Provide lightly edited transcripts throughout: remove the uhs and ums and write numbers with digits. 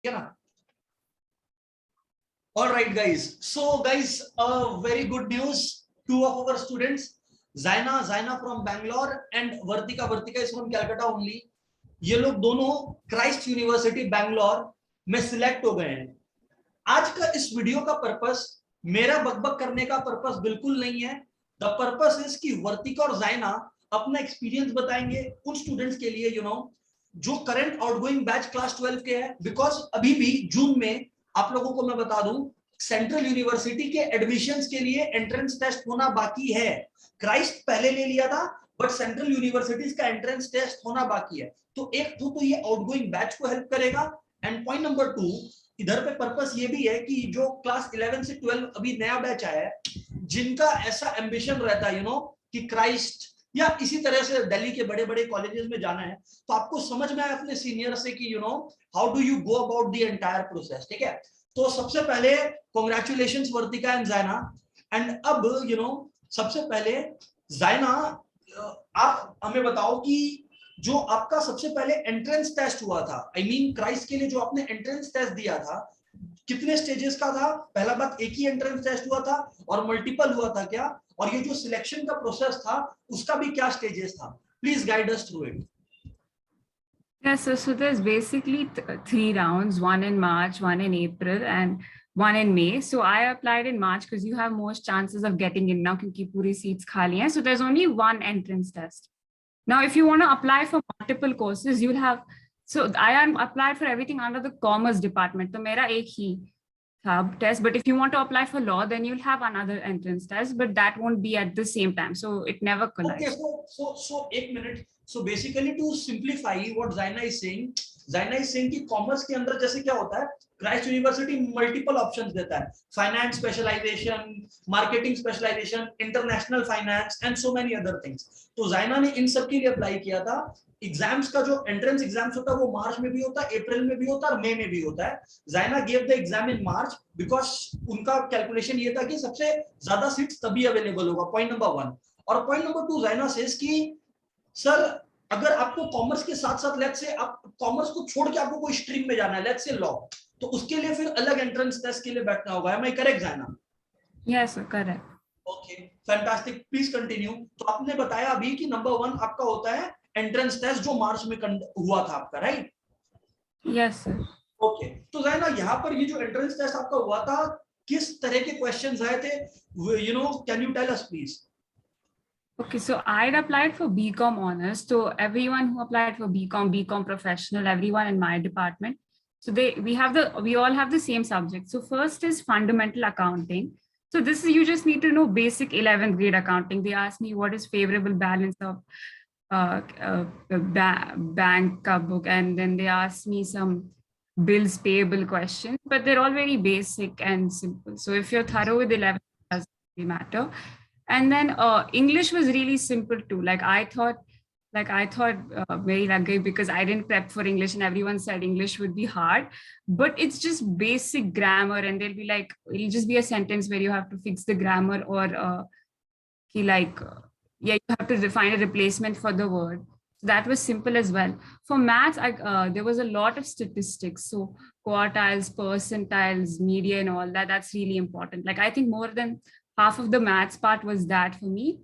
है ना? All right, guys. So, guys, very good news. Two of our students, Zaina from Bangalore and Vartika is from Calcutta only. ये लोग दोनों Christ university Bangalore में select हो गए हैं। आज का इस वीडियो का पर्पस मेरा बकबक करने का पर्पस बिल्कुल नहीं है। द पर्पस इज कि वर्तिका और जाइना अपना एक्सपीरियंस बताएंगे उन स्टूडेंट्स के लिए जो करंट आउटगोइंग बैच क्लास 12 के हैं। बिकॉज अभी भी जून में आप लोगों को मैं बता दूं सेंट्रल यूनिवर्सिटी के एडमिशंस के लिए एंट्रेंस टेस्ट होना बाकी है। क्राइस्ट पहले ले लिया था बट सेंट्रल यूनिवर्सिटीज का एंट्रेंस टेस्ट होना बाकी है। तो एक तो ये आउटगोइंग बैच को हेल्प करेगा एंड पॉइंट नंबर 2 इधर पे पर्पस ये भी है कि जो क्लास 11 से 12 अभी नया बैच आया है जिनका ऐसा एम्बिशन रहता है कि क्राइस्ट या इसी तरह से दिल्ली के बड़े बड़े कॉलेजेस में जाना है, तो आपको समझ में आए अपने सीनियर से कि how do you go about the entire process. ठीक है, तो सबसे पहले कांग्रेचुलेशंस वर्तिका एंड जाइना। एंड अब सबसे पहले जाइना आप हमें बताओ कि जो आपका सबसे पहले एंट्रेंस टेस्ट हुआ था, आई मीन क्राइस्ट के लिए जो आपने एंट्रेंस टेस्ट दिया था, कितने स्टेजेस का था? पहला बात एक ही एंट्रेंस टेस्ट हुआ था और मल्टीपल हुआ था क्या? और ये जो सिलेक्शन का प्रोसेस था उसका भी क्या स्टेजेस था? Please guide us through it. Yes, so there's basically 3 rounds, one in March, one in April, and one in May. So I applied in March because you have most chances of getting in now because puri seats khali hain. So there's only one entrance test. Now, if you want to apply for multiple courses, you'll have, so I applied for everything under the commerce department. So mera ek hi test, but if you want to apply for law, then you'll have another entrance test, but that won't be at the same time. So it never collides. Okay, so 1 minute. So basically to simplify what Zaina is saying कि commerce के अंदर जैसे क्या होता है, Christ university multiple options देता है, finance specialization, marketing specialization, international finance and so many other things. तो जाइना ने इन सब के लिए अप्लाई किया था। एग्जाम्स का जो एंट्रेंस एग्जाम्स होता है वो मार्च में भी होता है, अप्रैल में भी होता है और मई में भी होता है। Zaina gave the exam in March because उनका कैलकुलेशन ये था कि सबसे ज्यादा सीट्स तभी अवेलेबल होगा, पॉइंट नंबर 1। और पॉइंट नंबर 2 जाइना सेज कि सर अगर आपको कॉमर्स के साथ साथ लेट्स से आप कॉमर्स को छोड़ के आपको कोई स्ट्रीम में जाना है, लेट्स से लॉ, तो उसके लिए फिर अलग एंट्रेंस टेस्ट के लिए बैठना होगा। Am I correct Zaina? Yes sir, correct. Okay, fantastic, please continue. तो आपने बताया अभी कि नंबर 1 आपका होता है एंट्रेंस टेस्ट जो मार्च में हुआ था आपका, राइट? Yes sir. ओके, तो जाइना यहाँ पर ये जो एंट्रेंस टेस्ट आपका हुआ था किस तरह के क्वेश्चंस आए थे? Can you tell us please? Okay, so I'd applied for BCom honors. So everyone who applied for BCom professional, everyone in my department. So we all have the same subject. So first is fundamental accounting. So this is, you just need to know basic 11th grade accounting. They asked me what is favorable balance of bank book, and then they asked me some bills payable questions, but they're all very basic and simple. So if you're thorough with 11, it doesn't really matter. And then English was really simple too. I thought very lucky because I didn't prep for English and everyone said English would be hard, but it's just basic grammar and they'll be like, it'll just be a sentence where you have to fix the grammar or you have to find a replacement for the word. So that was simple as well. For maths, there was a lot of statistics. So quartiles, percentiles, median, and all that, that's really important. I think more than half of the maths part was that for me.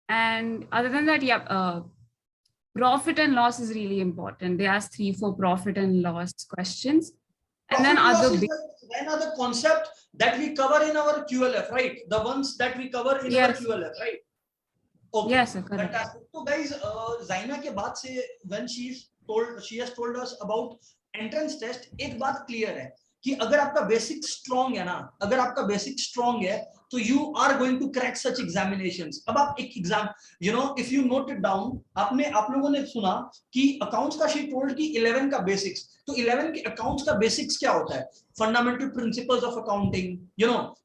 And other than that, profit and loss is really important. They asked 3-4 profit and loss questions. And then the concept that we cover in our QLF, right? The ones that we cover in our QLF, right? Okay. Yes, sir, correct. Fantastic. So guys, Zaina के बाद से when she has told us about entrance test, एक बात clear है कि अगर आपका basic strong है ना, अगर आपका बेसिक स्ट्रॉन्ग है तो you are going to crack such examinations. अब आप एक exam if you note it down, आप लोगों ने सुना कि अकाउंट्स का शी टोल्ड कि 11 का बेसिक्स, तो 11 के अकाउंट्स का बेसिक्स क्या होता है? Fundamental principles of accounting,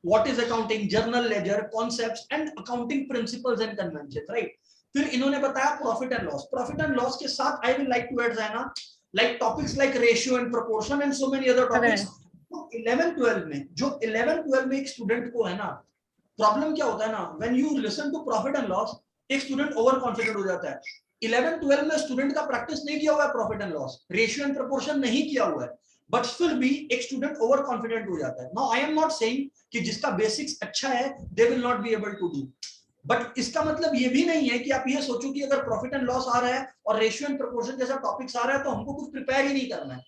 what is accounting, journal ledger, concepts and accounting principles and conventions, right? फिर इन्होंने बताया प्रॉफिट एंड लॉस के साथ I will like to add जाना like topics like ratio and proportion and so many other topics. 11-12 में एक student को है ना प्रॉब्लम क्या होता है ना, when you listen to profit and loss एक स्टूडेंट ओवर कॉन्फिडेंट हो जाता है। 11-12 में स्टूडेंट का प्रैक्टिस नहीं किया हुआ है profit and loss, ratio and proportion नहीं किया हुआ है, बट फिर भी एक स्टूडेंट ओवर कॉन्फिडेंट हो जाता है. Now I am not saying कि जिसका बेसिक्स अच्छा है they will not be able to do, but इसका मतलब ये भी नहीं है कि आप ये सोचो कि अगर प्रॉफिट एंड लॉस आ रहा है और रेशियो एंड प्रोपोर्शन जैसा टॉपिक्स आ रहा है तो हमको कुछ प्रिपेयर ही नहीं करना है.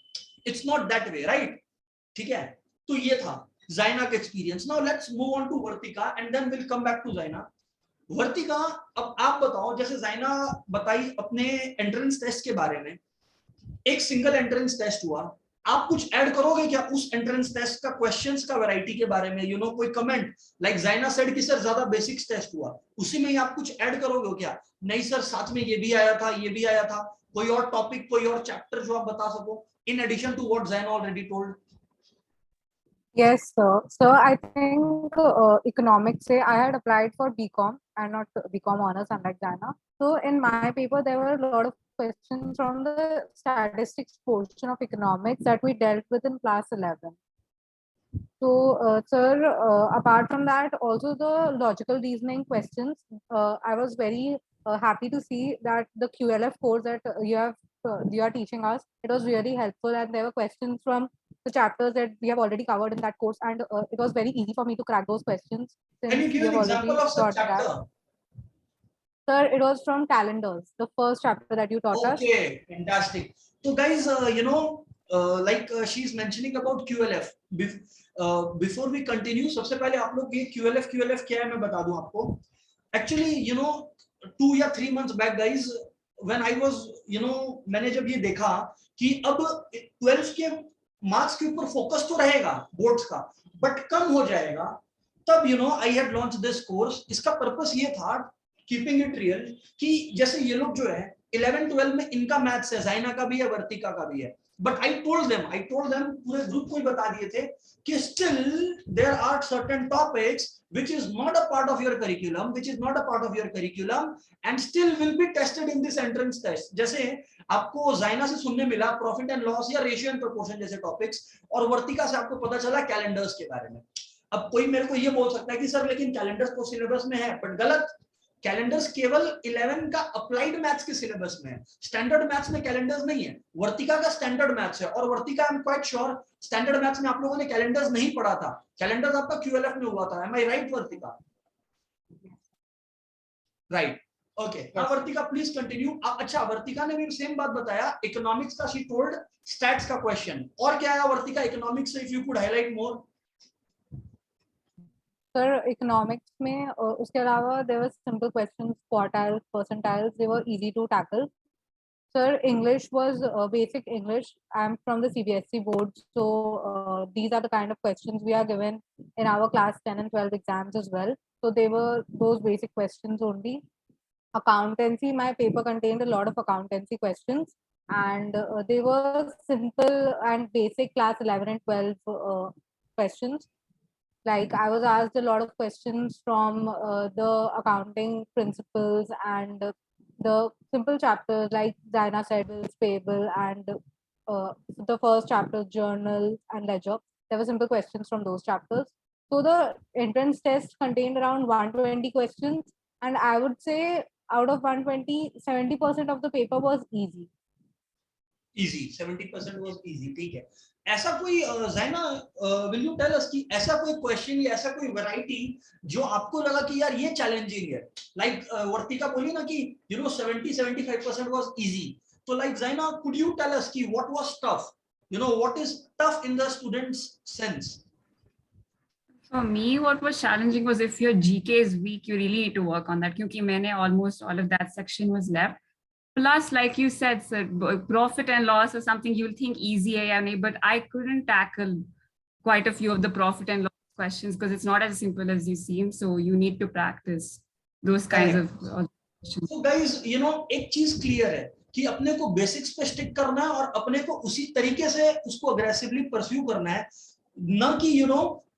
It's not that way, right? ठीक है, तो ये था जाइना का experience. Now let's move on to Vartika and then will come back to Zaina. Vartika, अब आप बताओ, जैसे जाइना बताई अपने एंट्रेंस टेस्ट के बारे में, एक सिंगल एंट्रेंस टेस्ट हुआ, आप कुछ ऐड करोगे क्या उस एंट्रेंस टेस्ट का क्वेश्चंस का वैरायटी के बारे में? कोई कमेंट लाइक जाइना सेड कि सर ज्यादा बेसिक्स टेस्ट हुआ, उसी में ही आप कुछ ऐड करोगे क्या? नहीं सर, साथ में ये भी आया था, ये भी आया था, कोई और टॉपिक, कोई और चैप्टर जो आप बता सको in addition to what Zaina already told. Yes, sir. So I think economics say I had applied for BCom and not BCom honors, unlike Jana. So in my paper, there were a lot of questions from the statistics portion of economics that we dealt with in class 11. So, sir, apart from that, also the logical reasoning questions, I was very happy to see that the QLF course that you are teaching us, it was really helpful, and there were questions from the chapters that we have already covered in that course, and it was very easy for me to crack those questions. Can you give an example of such chapter? Sir, it was from calendars, the first chapter that you taught us. Okay, fantastic. So guys, she's mentioning about QLF. Before we continue, सबसे पहले आप लोग ये QLF क्या है मैं बता दूं आपको. Actually, 2 या 3 months back, guys, when I was, मैंने जब ये देखा कि अब 12th के मार्क्स के ऊपर फोकस तो रहेगा बोर्ड्स का, बट कम हो जाएगा, तब I had launched this course. इसका पर्पस ये था, कीपिंग इट रियल, कि जैसे ये लोग जो है 11-12 में इनका मैथ्स है, जाइना का भी है, वर्तिका का भी है, बट आई टोल्ड देम पूरे ग्रुप को ही बता दिए थे कि still there are certain topics which is not a part of your curriculum, and still will be tested in this entrance test. जैसे आपको जाइना से सुनने मिला प्रॉफिट एंड लॉस या रेशियो एंड प्रोपोर्शन जैसे टॉपिक्स, और वर्तिका से आपको पता चला कैलेंडर्स के बारे में. अब कोई मेरे को ये बोल सकता है कि सर लेकिन कैलेंडर्स तो सिलेबस में है, बट गलत. कैलेंडर्स केवल 11 का अप्लाइड मैथ्स के सिलेबस में है, स्टैंडर्ड मैथ्स में कैलेंडर्स नहीं है. वर्तिका का स्टैंडर्ड मैथ्स है, और Vartika I am quite sure standard maths में आप लोगों ने कैलेंडर्स नहीं पढ़ा था, कैलेंडर्स आपका QLF में हुआ था. Am I right Vartika? Right, okay. अब वर्तिका प्लीज कंटिन्यू. अच्छा, वर्तिका ने भी सेम बात बताया, इकोनॉमिक्स का शी टोल्ड स्टैट्स का क्वेश्चन. और क्या आया वर्तिका इकोनॉमिक्स से, if you could highlight more? Sir economics में उसके अलावा there were simple questions, quartiles, percentiles, they were easy to tackle. Sir, English was basic English. I'm from the CBSE board, so these are the kind of questions we are given in our class 10 and 12 exams as well. So they were those basic questions only. Accountancy, my paper contained a lot of accountancy questions, and they were simple and basic class 11 and 12 questions. Like I was asked a lot of questions from the accounting principles and the simple chapters like Zaina said, bills payable, and the first chapter, journal and ledger. There were simple questions from those chapters. So the entrance test contained around 120 questions, and I would say out of 120, 70% of the paper was easy. 70% was easy. ठीक है. ऐसा कोई जाइना, will you tell us कि ऐसा कोई question या ऐसा कोई वैरायटी जो आपको लगा कि यार ये चैलेंजिंग है? लाइक वर्तिका बोली ना कि 70-75% वाज इजी, तो like Zaina, could you tell us कि what was tough? What is tough in the students sense? For me, what was challenging was if your GK is weak, you really need to work on that. Because मैंने almost all of that section was left. Plus, like you said, sir, profit and loss is something you'll think easy, but I couldn't tackle quite a few of the profit and loss questions because it's not as simple as you seem. So you need to practice those kinds of questions. So guys, एक चीज clear है कि अपने को basics पे stick करना है और अपने को उसी तरीके से उसको अग्रेसिवली परस्यू करना है, न कि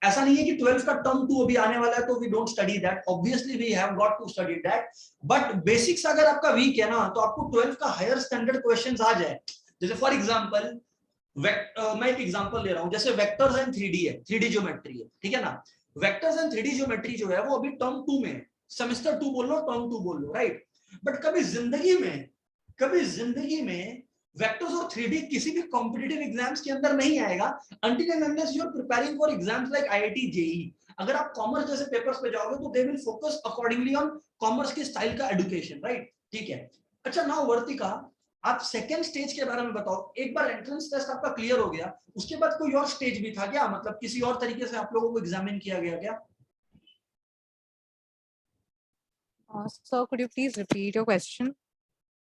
ऐसा नहीं है कि 12th का टर्म 2 अभी आने वाला है तो we don't study that. Obviously we have got to study that, but basics अगर आपका वीक है ना, तो आपको 12th का हायर स्टैंडर्ड क्वेश्चंस आ जाए. जैसे फॉर एग्जांपल मैं एक एग्जांपल ले रहा हूं, जैसे वेक्टर्स एंड 3D है, 3D ज्योमेट्री है, ठीक है ना. वेक्टर्स एंड 3D ज्योमेट्री जो है वो अभी टर्म 2 में है, सेमेस्टर 2 बोल लो, टर्म 2 बोल लो, राइट. बट कभी जिंदगी में वेक्टर्स और 3D किसी भी कॉम्पिटिटिव एग्जाम्स के अंदर नहीं आएगा until and unless you are preparing for exams like IIT JEE. अगर आप कॉमर्स जैसे पेपर्स पे जाओगे तो they will focus accordingly on commerce के स्टाइल का एजुकेशन, राइट? ठीक है। अच्छा, नाउ वर्तिका, आप सेकंड स्टेज के बारे में बताओ। एक बार एंट्रेंस टेस्ट आपका क्लियर हो गया, उसके बाद कोई और स्टेज भी था क्या? मतलब किसी और तरीके से आप लोगों को एग्जामिन किया गया क्या? Sir, could you please repeat your question?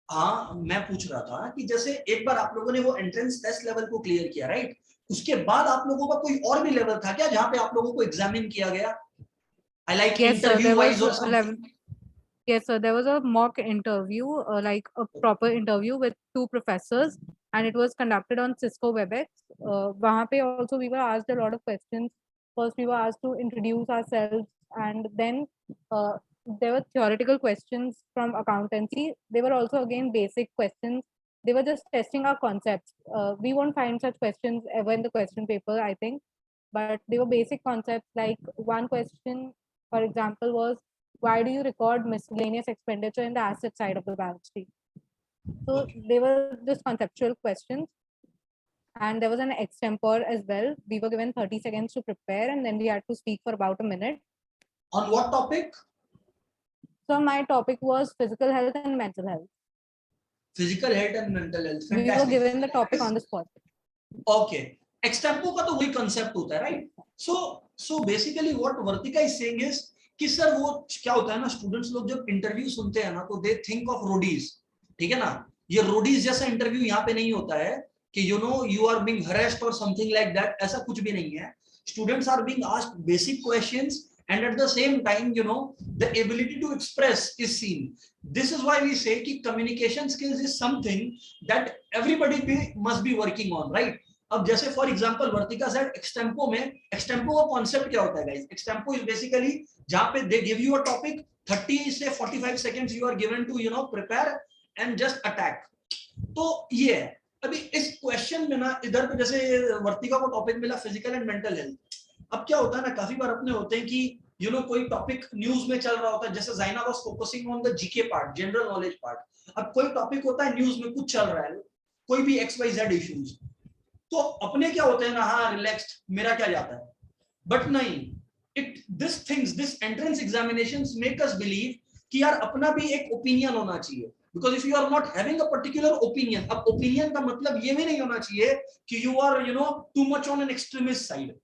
हाँ, मैं पूछ रहा था कि जैसे एक बार आप लोगों ने वो एंट्रेंस टेस्ट लेवल को क्लियर किया, राइट? उसके बाद आप लोगों का कोई और भी लेवल था क्या जहां पे आप लोगों को एग्जामिन किया गया? I like Yes, sir. Interview There wise was और a something? level. Yes, sir. There was a mock interview, like a proper interview with 2 professors, and it was conducted on Cisco WebEx. वहाँ पे also we were asked a lot of questions. First, we were asked to introduce ourselves, and then uh, there were theoretical questions from accountancy. They were also again basic questions. They were just testing our concepts. We won't find such questions ever in the question paper, I think, but they were basic concepts. Like one question, for example, was why do you record miscellaneous expenditure in the asset side of the balance sheet? So they were just conceptual questions. And there was an extempore as well. We were given 30 seconds to prepare, and then we had to speak for about a minute. On what topic? So my topic was physical health and mental health. Physical health and mental health. We were Fantastic. given the topic on the spot. Okay. Extempore का तो वही concept होता है, right? So basically what Vartika is saying is कि sir वो क्या होता है ना, स्टूडेंट्स लोग जब इंटरव्यू सुनते हैं ना तो दे थिंक ऑफ रोडीज, ठीक है ना? ये रोडीज जैसा इंटरव्यू यहाँ पे नहीं होता है कि you know you are being harassed और समथिंग लाइक दैट, ऐसा कुछ भी नहीं है। Students are being asked basic questions and at the same time you know the ability to express is seen. This is why we say ki communication skills is something that everybody must be working on, right? अब जैसे for example Vartika said extempore में, extempore का concept क्या होता है guys? Extempore is basically जहां पे they give you a topic, 30 से 45 seconds you are given to you know prepare and just attack. तो ये है। अभी इस क्वेश्चन में ना इधर पे जैसे वर्तिका को टॉपिक मिला फिजिकल एंड मेंटल हेल्थ। अब क्या होता है ना, काफी बार अपने होते हैं कि यू नो कोई टॉपिक न्यूज में चल रहा होता है, जैसे Zaina was focusing on the GK part, general knowledge part. अब कोई टॉपिक होता है न्यूज में कुछ चल रहा है, कोई भी XYZ इश्यूज, तो अपने क्या होते हैं ना, हाँ रिलैक्स्ड, मेरा क्या जाता है। बट नहीं, this entrance examinations make us believe कि यार अपना भी एक ओपिनियन होना चाहिए, because if you are not having a particular opinion, अब ओपिनियन का मतलब ये भी नहीं होना चाहिए कि you are you know too much on an extremist side,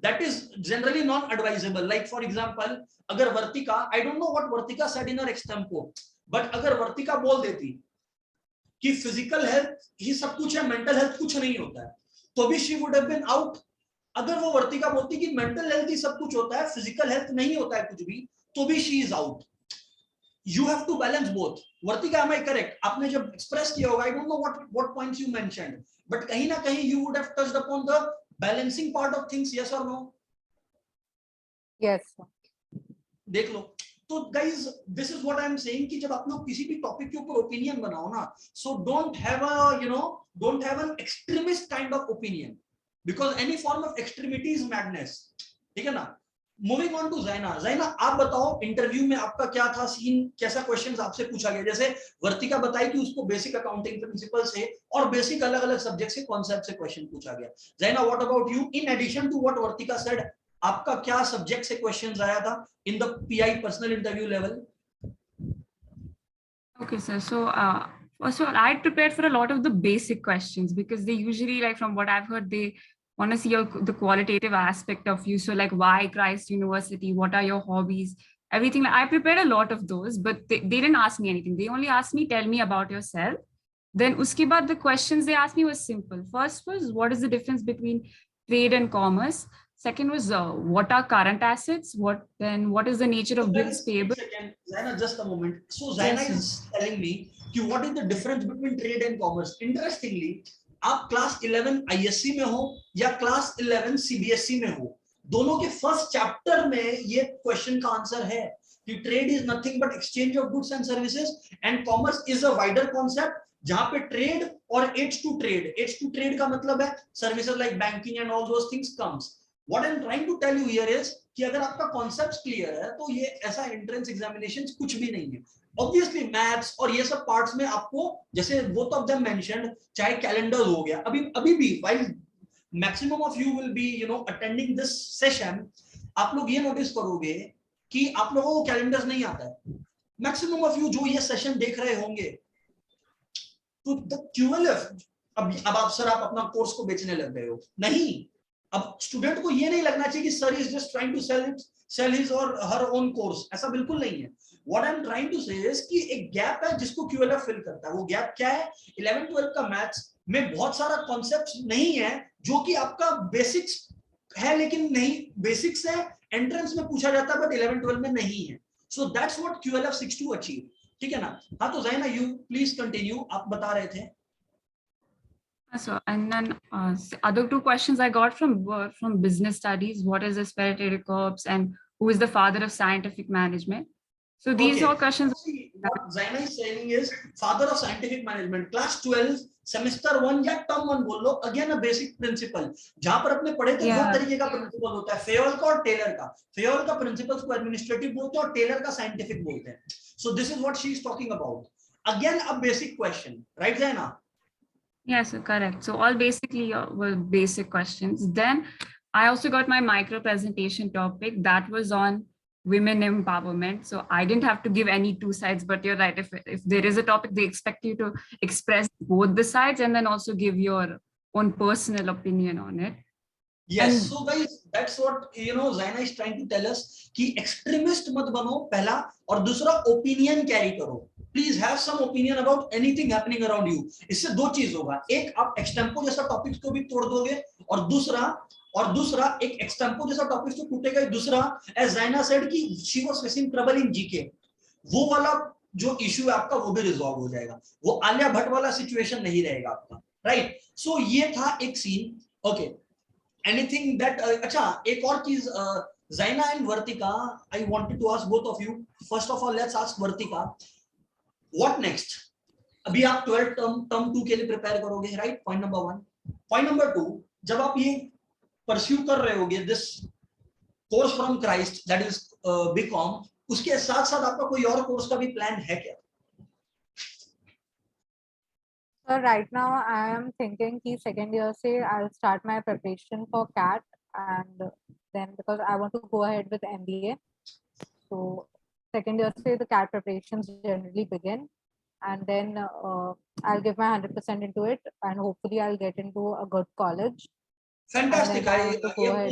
that is generally not advisable. Like for example, अगर Vartika, I don't know what Vartika said in her extempore, but अगर वर्तिका बोल देती कि फिजिकल हेल्थ ही सब कुछ है, मेंटल हेल्थ कुछ नहीं होता है, तो भी she would have been out. अगर वो वर्तिका बोलती कि मेंटल हेल्थ ही सब कुछ होता है, फिजिकल हेल्थ नहीं होता है कुछ भी, तो भी she is out. You have to balance both. Vartika, am I correct? आपने जब एक्सप्रेस किया होगा, I don't know what points you mentioned, but कहीं ना कहीं you would have touched upon the balancing part of things, yes और no? Yes, देख लो। तो guys this is what I am saying कि जब आप लोग किसी भी टॉपिक के ऊपर ओपिनियन बनाओ ना, so don't have a you know don't have an extremist kind of opinion, because any form of extremity is madness, ठीक है ना? Moving on to Zaina. Zaina, आप बताओ इंटरव्यू में आपका क्या था सीन, कैसा क्वेश्चंस आपसे पूछा गया? जैसे वर्तिका बताई कि उसको बेसिक अकाउंटिंग प्रिंसिपल से और बेसिक अलग अलग सब्जेक्ट से कॉन्सेप्ट से क्वेश्चन पूछा गया। Zaina, what about you? In addition to what Vartika said, आपका क्या सब्जेक्ट से क्वेश्चंस आया था in the PI personal interview level? Okay, sir. So, first of all, I prepared for a lot of the basic questions because they usually, like from what I've heard, they want to see the qualitative aspect of you. So, like, why Christ University? What are your hobbies? Everything. I prepared a lot of those, but they didn't ask me anything. They only asked me, tell me about yourself. Then, uske baad, the questions they asked me was simple. First was, what is the difference between trade and commerce? Second was, what are current assets? What is the nature of bills payable? Zaina, just a moment. So Zaina Yes, is telling me कि what is the difference between trade and commerce? Interestingly, आप class 11 ISC में हो या class 11 CBSE में हो, दोनों के first chapter में ये क्वेश्चन का आंसर है कि trade is nothing but exchange of goods and services and commerce is a wider concept, जहां पे ट्रेड और H2 ट्रेड का मतलब है services like banking and all those things comes. What I am trying to tell you here is कि अगर आपका concept clear है तो ये ऐसा एंट्रेंस एग्जामिनेशन कुछ भी नहीं है. ऑब्वियसली मैथ्स और ये सब पार्ट्स में आपको, जैसे बोथ ऑफ देम मेंशन्ड, चाहे कैलेंडर हो गया, अभी भी while maximum of you will be attending this session, आप लोग ये नोटिस करोगे कि आप लोगों को कैलेंडर्स नहीं आता है. मैक्सिमम ऑफ यू जो ये सेशन देख रहे होंगे, तो द क्यूएलएफ, अब आप सर आप अपना कोर्स को बेचने लग गए हो, नहीं. अब स्टूडेंट को ये नहीं लगना चाहिए कि sir is just trying to sell his or her own course, ऐसा बिल्कुल नहीं है. What I am trying to say is कि एक गैप है जिसको क्यूएलएफ फिल करता है. वो गैप क्या है? 11th 12th का मैथ्स में बहुत सारा कॉन्सेप्ट नहीं है जो कि आपका बेसिक्स है, लेकिन नहीं बेसिक्स है, एंट्रेंस में पूछा जाता है बट 11th 12th में नहीं है. So that's what QLF seeks to achieve. ठीक है ना? हाँ, तो ज़ैना यू प्लीज कंटिन्यू, आप बता रहे थे. So, and then other two questions I got from business studies. What is the Spirited Corps, and who is the father of scientific management? So these Okay. all questions. See, what Zaina is saying is father of scientific management, class 12, semester 1 या term 1 बोल लो. Again a basic principle. जहाँ पर अपने पढ़े थे दो तरीके का प्रिंसिपल होता है, फेयोल का और टेलर का. फेयोल का प्रिंसिपल्स को एडमिनिस्ट्रेटिव बोलते हैं और टेलर का साइंटिफिक बोलते हैं. So this is what she is talking about. Again a basic question, right Zaina? Yes, correct. So all basically were basic questions. Then I also got my micro presentation topic that was on women empowerment. So I didn't have to give any two sides, but you're right. If there is a topic, they expect you to express both the sides and then also give your own personal opinion on it. Yes. And so guys, that's what Zaina is trying to tell us कि extremist मत बनो पहला, और दूसरा opinion carry करो. Please have some opinion about anything happening around you. इससे दो चीज होगा, एक आप एक्सटेम्पो जैसा टॉपिक्स को भी तोड़ दोगे, और दूसरा एक एक्सटेम्पो जैसा टॉपिक्स तो टूटेगा. दूसरा, as Zaina said कि she was facing trouble in GK, वो वाला जो इशू है आपका वो भी रिजॉल्व हो जाएगा. वो आलिया भट्ट वाला सिचुएशन नहीं रहेगा आपका, राइट? सो ये था एक सीन. ओके, एनीथिंग दैट अच्छा, एक और चीज, Zaina and Vartika, I wanted to ask both of you. First of all, let's ask Vartika, what next? अभी आप 12th टर्म 2 के लिए प्रिपेयर करोगे, right? Point number 1. Point number 2, जब आप ये परस्यू कर रहे होगे this course from Christ, that is BCom, उसके साथ साथ आपका कोई और कोर्स का भी प्लान है क्या? So right now I am thinking कि second year से I'll start my preparation for CAT, and then because I want to go ahead with MBA, so second year से the CAT preparations generally begin, and then I'll give my 100% into it, and hopefully I'll get into a good college. Fantastic. I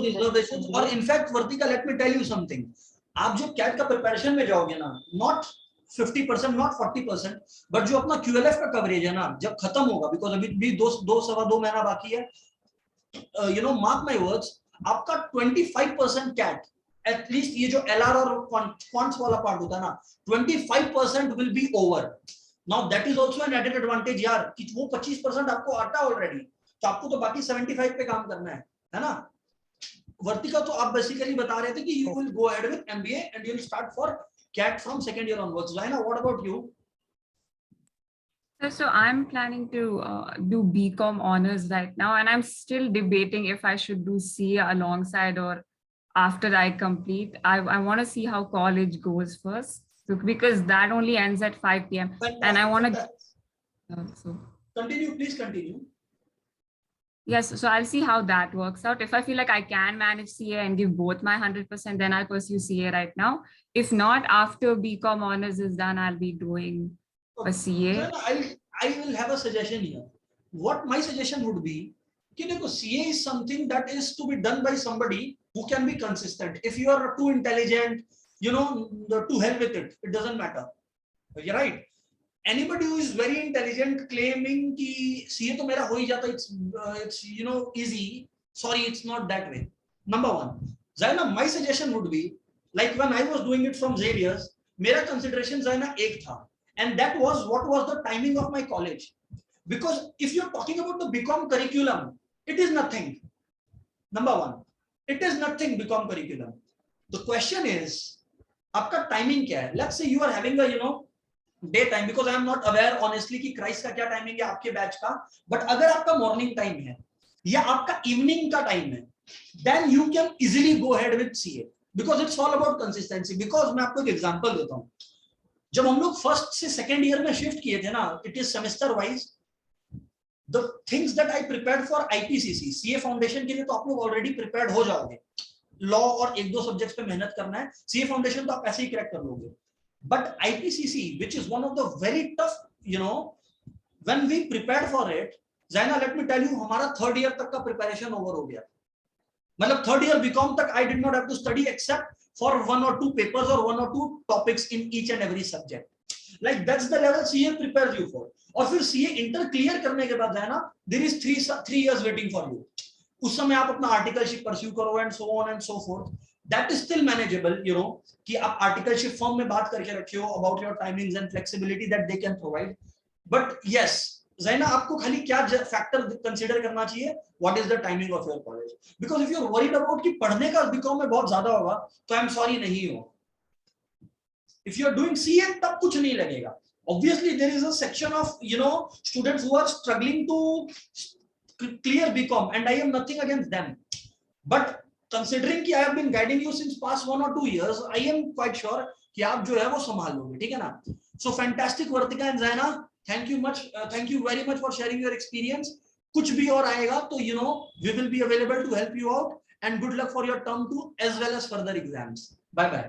reservations. और in fact Vartika, let me tell you something, आप जो cat का preparation में जाओगे ना, not 50%, not 40%, but जो अपना क्यूएलएफ का कवरेज है ना, जब खत्म होगा, बिकॉज अभी भी 2 महीना बाकी है, मार्क माय वर्ड्स, आपका 25% कैट, एटलीस्ट ये जो एलआर और क्वांट्स वाला पार्ट होता है ना, 25% will be over. Now that is also an added advantage यार, कि वो 25% आपको आता है ऑलरेडी, तो आपको तो बाकी 75 पे काम करना है ना? वर्तिका, तो आप बेसिकली बता रहे थे कि you will go ahead with MBA and you will start for CAT from second year onwards. Zaina, what about you? So I'm planning to do BCom honors right now, and I'm still debating if I should do CA alongside or after I complete. I want to see how college goes first, so, because that only ends at 5 p.m. Fantastic. And I want to so continue, please continue. Yes, so I'll see how that works out. If I feel like I can manage CA and give both my 100%, then I'll pursue CA right now. If not, after BCom honors is done, I'll be doing a CA. I will have a suggestion here. What my suggestion would be, कि देखो, CA is something that is to be done by somebody who can be consistent. If you are too intelligent, to hell with it. It doesn't matter. You're right. Anybody who is very intelligent claiming कि CA तो मेरा हो ही जाता, it's easy. Sorry, it's not that way. Number 1, Zaina, my suggestion would be, like when I was doing it from Xavier's, मेरा consideration Zaina एक था, and that was what was the timing of my college. Because if you're talking about the BCom curriculum, it is nothing. Number 1, it is nothing BCom curriculum. The question is, आपका timing क्या है? Let's say you are having a day time, because I am not aware honestly कि Christ का क्या timing है आपके batch का, but अगर आपका मॉर्निंग टाइम है या आपका इवनिंग का टाइम है, then you can easily go ahead with CA because it's all about consistency. Because मैं आपको एक एग्जांपल देता हूँ, जब हम लोग फर्स्ट से सेकंड ईयर में शिफ्ट किए थे ना, it is semester wise, the things that I prepared for IPCC CA foundation के लिए तो आप लोग ऑलरेडी प्रिपेयर्ड हो जाओगे, लॉ और एक दो सब्जेक्ट्स पे मेहनत करना है, सीए फाउंडेशन तो आप ऐसे ही क्रैक कर लोगे, but IPCC which is one of the very tough, you know, when we prepared for it, Zaina let me tell you, हमारा थर्ड ईयर तक का प्रिपरेशन ओवर हो गया, मतलब थर्ड ईयर बीकॉम तक I did not have to study except for 1 or 2 papers or 1 or 2 topics in each and every subject. Like that's the level CA prepares you for. और फिर CA inter clear करने के बाद है ना, there is 3 years waiting for you. उस समय आप अपना आर्टिकलशिप परस्यू करो and so on and so forth. That is still manageable, you know, कि आप आर्टिकलशिप फर्म में बात करके रखियो about your timings and flexibility that they can provide. But yes, ज़ैना आपको खाली क्या फैक्टर कंसीडर करना चाहिए, what is the timing of your college, because if you are worried about कि पढ़ने का बीकॉम में बहुत ज्यादा होगा तो आई एम सॉरी नहीं हो, if you are doing CA तब कुछ नहीं लगेगा. Obviously there is a section of, you know, students who are struggling to clear BCom and I am nothing against them, but considering कि I have been guiding you since past 1 or 2 years, I am quite sure कि आप जो है वो संभाल लोगे, ठीक है ना. सो फैंटास्टिक वर्तिका एंड ज़ैना, thank you very much for sharing your experience. कुछ भी और आएगा तो you know we will be available to help you out, and good luck for your term 2 as well as further exams. Bye bye.